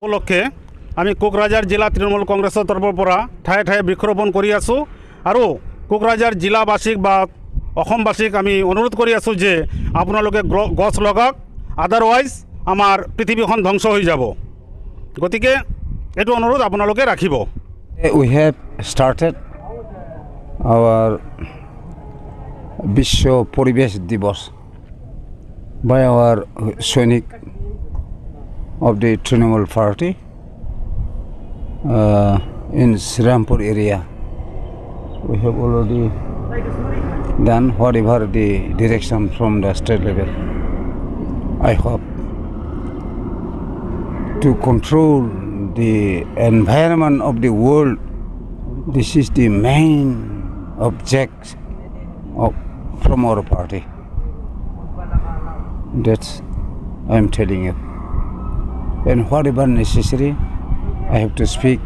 উপলক্ষে আমি কোকরাঝার জিলা তৃণমূল কংগ্রেসের তরফৰ পৰা ঠায়ে ঠায়ে বৃক্ষৰোপণ কৰি আছোঁ আৰু কোকৰাঝাৰ জিলাবাসীক বা অসমবাসীক আমি অনুৰোধ কৰি আছোঁ যে আপোনালোকে গছ লগাওক, আদাৰৱাইজ আমাৰ পৃথিৱীখন ধ্বংস হৈ যাব। গতিকে এইটো অনুৰোধ আপোনালোকে ৰাখিব। We have started our Bisho Poribesh Divas by our Sainik of the Trinamool Party in Srirampur area. We have already done whatever the direction from the state level. I hope to control the environment of the world. This is the main object from our party. That's I am telling you. And whatever necessary, I have to speak